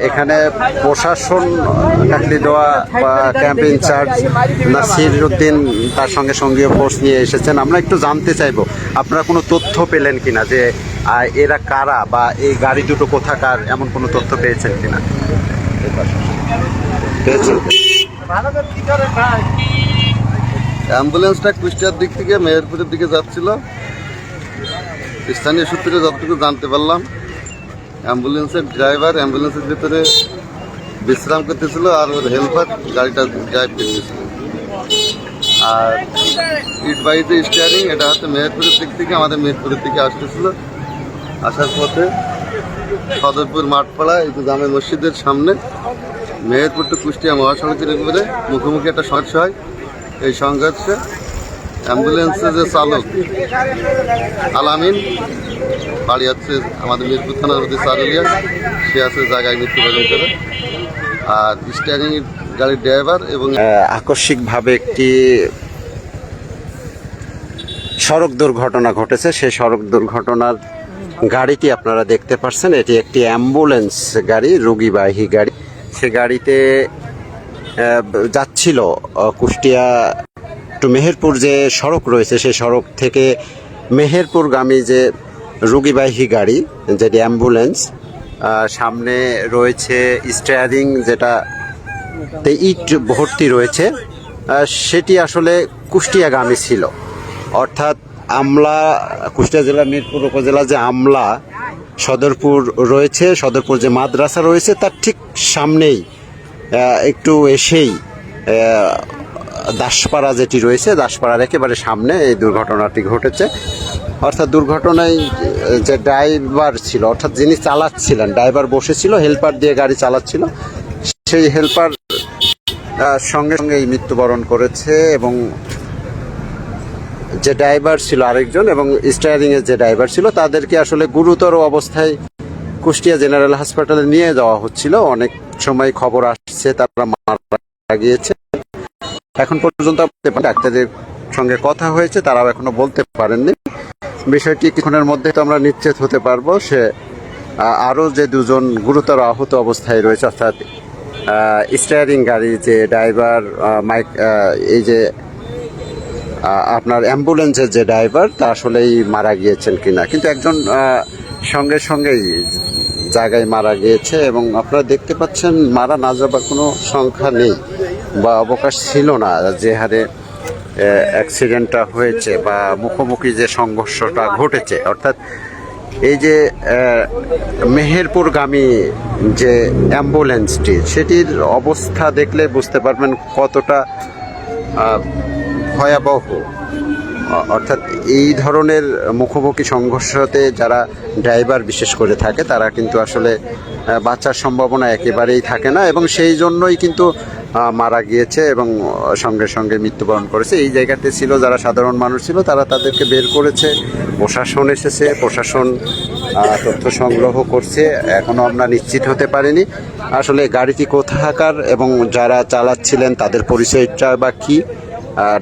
এখানে প্রশাসন কাকলি দোয়া বা ক্যাম্প ইনচার্জ নাসির উদ্দিন তার সঙ্গে সঙ্গীয় ফোর্স নিয়ে এসেছেন। আমরা একটু জানতে চাইবো আপনারা কোনো তথ্য পেলেন কিনা যে এরা কারা বা এই গাড়ি দুটো কোথাকার, এমন কোনো তথ্য পেয়েছেন কিনা? পেয়েছেন? অ্যাম্বুলেন্সটা কুষ্টিয়ার দিক থেকে মেহেরপুরের দিকে যাচ্ছিল। স্থানীয় সূত্রে যতটুকু জানতে পারলাম, অ্যাম্বুলেন্সের ড্রাইভার অ্যাম্বুলেন্সের ভিতরে বিশ্রাম করতেছিল আর ওর হেল্পার গাড়িটা ড্রাইভ করতেছিল। আর ইটবাড়িতে স্টিয়ারিং, এটা হচ্ছে মেহেরপুরের দিক থেকে আমাদের মেহেরপুরের দিকে আসতেছিল। আসার পথে সদরপুর মাঠপাড়া এই যে জামে মসজিদের সামনে মেহেরপুর টু কুষ্টিয়া মহাসড়কের উপরে মুখোমুখি একটা সংঘর্ষ হয়। এই সংঘর্ষে অ্যাম্বুলেন্সের যে চালক আলামিন, বাড়ি হচ্ছে আমাদের মিরপুর থানার মধ্যে চারুলিয়া, সে আছে জায়গায় মৃত্যুবরণ করে। আর স্টিয়ারিং গাড়ির ড্রাইভার এবং আকস্মিকভাবে একটি সড়ক দুর্ঘটনা ঘটেছে। সেই সড়ক দুর্ঘটনার গাড়িটি আপনারা দেখতে পাচ্ছেন, এটি একটি অ্যাম্বুলেন্স গাড়ি, রোগীবাহী গাড়ি। সে গাড়িতে যাচ্ছিল কুষ্টিয়া টু মেহেরপুর যে সড়ক রয়েছে, সেই সড়ক থেকে মেহেরপুরগামী যে রোগীবাহী গাড়ি, যেটি অ্যাম্বুলেন্স, সামনে রয়েছে স্টিয়ারিং যেটাতে ইট ভর্তি রয়েছে, সেটি আসলে কুষ্টিয়াগামী ছিল। অর্থাৎ আমলা, কুষ্টিয়া জেলার মিরপুর উপজেলা যে আমলা সদরপুর রয়েছে, সদরপুর যে মাদ্রাসা রয়েছে তার ঠিক সামনেই একটু এসেই দাসপাড়া যেটি রয়েছে, দাসপাড়ার একেবারে সামনে এই দুর্ঘটনাটি ঘটেছে। অর্থাৎ দুর্ঘটনায় যে ড্রাইভার ছিল, অর্থাৎ যিনি চালাচ্ছিলেন, ড্রাইভার বসেছিল, হেল্পার দিয়ে গাড়ি চালাচ্ছিল, সেই হেল্পার সঙ্গে সঙ্গেই মৃত্যুবরণ করেছে। এবং যে ড্রাইভার ছিল আরেকজন, এবং স্টিয়ারিংয়ের যে ড্রাইভার ছিল, তাদেরকে আসলে গুরুতর অবস্থায় কুষ্টিয়া জেনারেল হাসপাতালে নিয়ে যাওয়া হচ্ছিল। অনেক সময় খবর আসছে তারা মারা গিয়েছে। এখন পর্যন্ত ডাক্তারদের সঙ্গে কথা হয়েছে, তারাও এখনো বলতে পারেননি বিষয়টি কিছুক্ষণের মধ্যে তো আমরা নিশ্চিত হতে পারবো। সে আরও যে দুজন গুরুতর আহত অবস্থায় রয়েছে, অর্থাৎ স্টিয়ারিং গাড়ি যে ড্রাইভার, এই যে আপনার অ্যাম্বুলেন্সের যে ড্রাইভার, তা আসলেই মারা গিয়েছেন কিনা। কিন্তু একজন সঙ্গে সঙ্গেই জায়গায় মারা গিয়েছে, এবং আপনারা দেখতে পাচ্ছেন মারা না যাবার কোনো সংখ্যা নেই বা অবকাশ ছিল না, যে হারে অ্যাক্সিডেন্টটা হয়েছে বা মুখোমুখি যে সংঘর্ষটা ঘটেছে। অর্থাৎ এই যে মেহেরপুরগামী যে অ্যাম্বুলেন্সটি, সেটির অবস্থা দেখলে বুঝতে পারবেন কতটা ভয়াবহ। অর্থাৎ এই ধরনের মুখোমুখি সংঘর্ষতে যারা ড্রাইভার বিশেষ করে থাকে, তারা কিন্তু আসলে বাঁচার সম্ভাবনা একেবারেই থাকে না, এবং সেই জন্যই কিন্তু মারা গিয়েছে এবং সঙ্গে সঙ্গে মৃত্যুবরণ করেছে। এই জায়গাতে ছিল যারা সাধারণ মানুষ ছিল, তারা তাদেরকে বের করেছে, প্রশাসন এসেছে, প্রশাসন তথ্য সংগ্রহ করছে। এখনও আমরা নিশ্চিত হতে পারিনি আসলে গাড়িটি কোথাকার এবং যারা চালাচ্ছিলেন তাদের পরিচয়টা বা কী,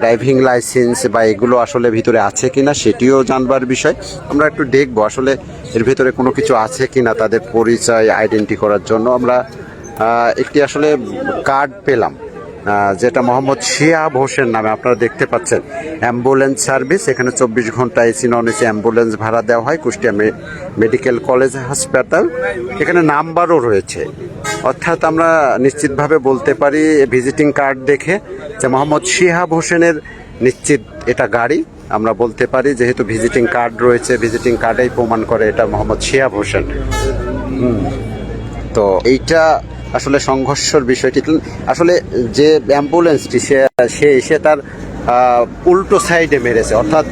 ড্রাইভিং লাইসেন্স বা এগুলো আসলে ভিতরে আছে কিনা সেটিও জানবার বিষয়। আমরা একটু দেখবো আসলে এর ভিতরে কোনো কিছু আছে কিনা, তাদের পরিচয় আইডেন্টি করার জন্য। আমরা একটি আসলে কার্ড পেলাম, যেটা মোহাম্মদ শিহাব হোসেন নামে। আপনারা দেখতে পাচ্ছেন অ্যাম্বুলেন্স সার্ভিস, এখানে 24 ঘন্টা এসি নন এসি অ্যাম্বুলেন্স ভাড়া দেওয়া হয় কুষ্টিয়া মেডিকেল কলেজ হাসপাতাল। এখানে নাম্বারও রয়েছে। অর্থাৎ আমরা নিশ্চিতভাবে বলতে পারি ভিজিটিং কার্ড দেখে যে মোহাম্মদ শিহাব হোসেনের নিশ্চিত এটা গাড়ি। আমরা বলতে পারি যেহেতু ভিজিটিং কার্ড রয়েছে, ভিজিটিং কার্ডেই প্রমাণ করে এটা মোহাম্মদ শিহাব হোসেন। তো এইটা আসলে সংঘর্ষের বিষয়টি আসলে যে অ্যাম্বুলেন্সটি সে এসে তার উল্টো সাইডে মেরেছে। অর্থাৎ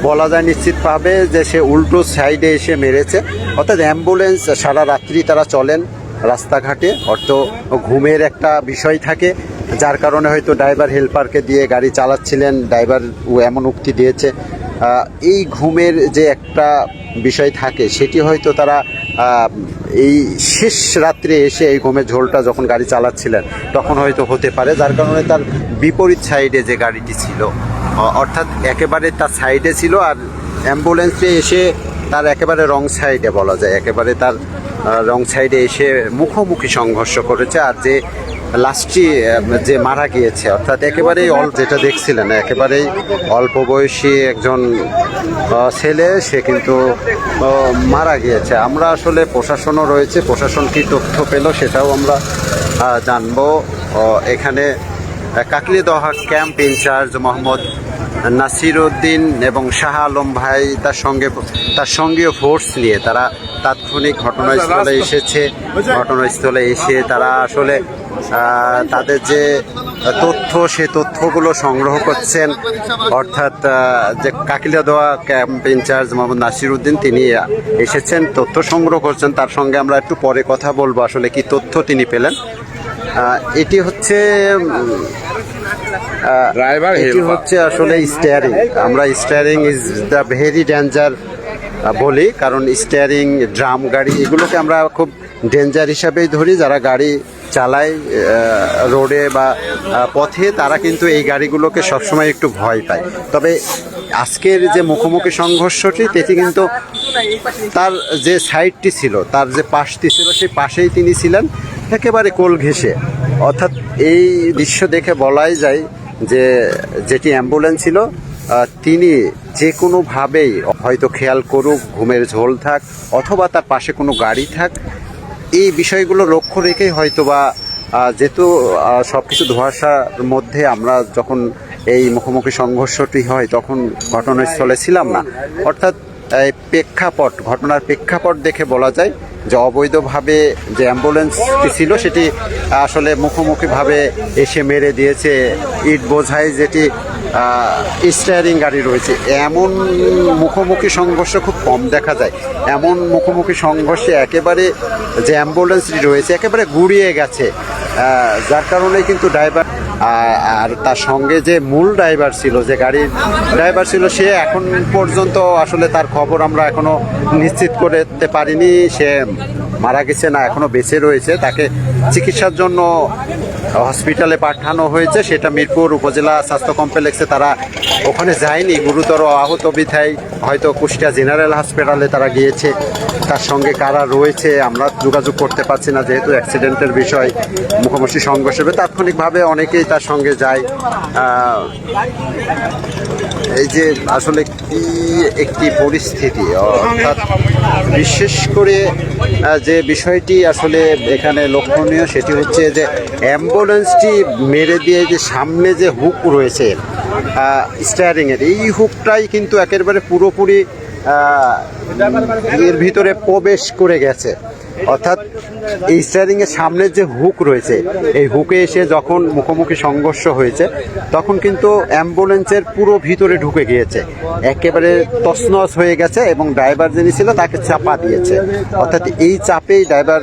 বলা যায় নিশ্চিতভাবে যে সে উল্টো সাইডে এসে মেরেছে। অর্থাৎ অ্যাম্বুলেন্স সারা রাত্রি তারা চলেন রাস্তাঘাটে, অর্থ ঘুমের একটা বিষয় থাকে, যার কারণে হয়তো ড্রাইভার হেল্পারকে দিয়ে গাড়ি চালাচ্ছিলেন। ড্রাইভার এমন উক্তি দিয়েছে, এই ঘুমের যে একটা বিষয় থাকে সেটি হয়তো তারা এই শেষ রাত্রে এসে এই ঘুমের ঝোলটা যখন গাড়ি চালাচ্ছিলেন তখন হয়তো হতে পারে, যার কারণে তার বিপরীত সাইডে যে গাড়িটি ছিল, অর্থাৎ একেবারে তার সাইডে ছিল, আর অ্যাম্বুলেন্সে এসে তার একেবারে রং সাইডে বলা যায়, একেবারে তার রং সাইডে এসে মুখোমুখি সংঘর্ষ করেছে। আর যে লাস্টটি যে মারা গিয়েছে, অর্থাৎ একেবারেই যেটা দেখছিলেন একেবারেই অল্প বয়সী একজন ছেলে, সে কিন্তু মারা গিয়েছে। আমরা আসলে প্রশাসনও রয়েছে, প্রশাসন কি তথ্য পেল সেটাও আমরা জানবো। এখানে কাকলিদহ ক্যাম্প ইনচার্জ মোহাম্মদ নাসির উদ্দিন এবং শাহ আলম ভাই তার সঙ্গীয় ফোর্স নিয়ে তারা তাৎক্ষণিক ঘটনাস্থলে এসেছে। ঘটনাস্থলে এসে তারা আসলে তাদের যে তথ্য, সে তথ্যগুলো সংগ্রহ করছেন। অর্থাৎ যে কাকলিদহ ক্যাম্প ইনচার্জ মোহাম্মদ নাসির উদ্দিন তিনি এসেছেন, তথ্য সংগ্রহ করছেন। তার সঙ্গে আমরা একটু পরে কথা বলবো আসলে কি তথ্য তিনি পেলেন। এটি হচ্ছে আসলে স্টিয়ারিং। আমরা steering is the very danger বলি, কারণ স্টিয়ারিং, ড্রাম গাড়ি এগুলোকে আমরা খুব ডেঞ্জার হিসাবেই ধরি। যারা গাড়ি চালায় রোডে বা পথে, তারা কিন্তু এই গাড়িগুলোকে সবসময় একটু ভয় পায়। তবে আজকের যে মুখোমুখি সংঘর্ষটি, এটি কিন্তু তার যে সাইডটি ছিল, তার যে পাশটি ছিল, সেই পাশেই তিনি ছিলেন একেবারে কোল ঘেঁষে। অর্থাৎ এই দৃশ্য দেখে বলাই যায় যে যেটি অ্যাম্বুলেন্স ছিল, তিনি যে কোনোভাবেই হয়তো খেয়াল করুক, ঘুমের ঝোল থাক অথবা তার পাশে কোনো গাড়ি থাক, এই বিষয়গুলো লক্ষ্য রেখেই হয়তো বা যেহেতু সব কিছু ধোঁয়াশার মধ্যে আমরা যখন এই মুখোমুখি সংঘর্ষটি হয় তখন ঘটনাস্থলে ছিলাম না। অর্থাৎ ঘটনার প্রেক্ষাপট দেখে বলা যায় যে অবৈধভাবে যে অ্যাম্বুলেন্সটি ছিল সেটি আসলে মুখোমুখিভাবে এসে মেরে দিয়েছে। ইট বোঝাই যেটি স্টিয়ারিং গাড়ি রয়েছে, এমন মুখোমুখি সংঘর্ষ খুব কম দেখা যায়। এমন মুখোমুখি সংঘর্ষে একেবারে যে অ্যাম্বুলেন্সটি রয়েছে একেবারে গুড়িয়ে গেছে, যার কারণে কিন্তু ড্রাইভার আর তার সঙ্গে যে মূল ড্রাইভার ছিল, যে গাড়ির ড্রাইভার ছিল, সে এখন পর্যন্ত আসলে তার খবর আমরা এখনো নিশ্চিত করতে পারিনি। সে মারা গেছে না এখনো বেঁচে রয়েছে, তাকে চিকিৎসার জন্য হসপিটালে পাঠানো হয়েছে। সেটা মিরপুর উপজেলা স্বাস্থ্য কমপ্লেক্সে তারা ওখানে যায়নি, গুরুতর আহত বিধায় হয়তো কুষ্টিয়া জেনারেল হসপিটালে তারা গিয়েছে। তার সঙ্গে কারা রয়েছে আমরা যোগাযোগ করতে পারছি না, যেহেতু অ্যাক্সিডেন্টের বিষয়, মুখোমুখি সংঘর্ষ হবে, তাৎক্ষণিকভাবে অনেকেই তার সঙ্গে যায়। এই যে আসলে কি একটি পরিস্থিতি, অর্থাৎ বিশেষ করে যে বিষয়টি আসলে এখানে লক্ষণীয় সেটি হচ্ছে যে অ্যাম্বুলেন্সটি মেরে দিয়ে যে সামনে যে হুক রয়েছে স্টিয়ারিংয়ের, এই হুকটাই কিন্তু একেবারে পুরোপুরি এর ভিতরে প্রবেশ করে গেছে। অর্থাৎ এই স্টিয়ারিংয়ের সামনের যে হুক রয়েছে, এই হুকে এসে যখন মুখোমুখি সংঘর্ষ হয়েছে তখন কিন্তু অ্যাম্বুলেন্সের পুরো ভিতরে ঢুকে গিয়েছে, একেবারে তছনছ হয়ে গেছে এবং ড্রাইভার যিনি ছিল তাকে চাপা দিয়েছে। অর্থাৎ এই চাপেই ড্রাইভার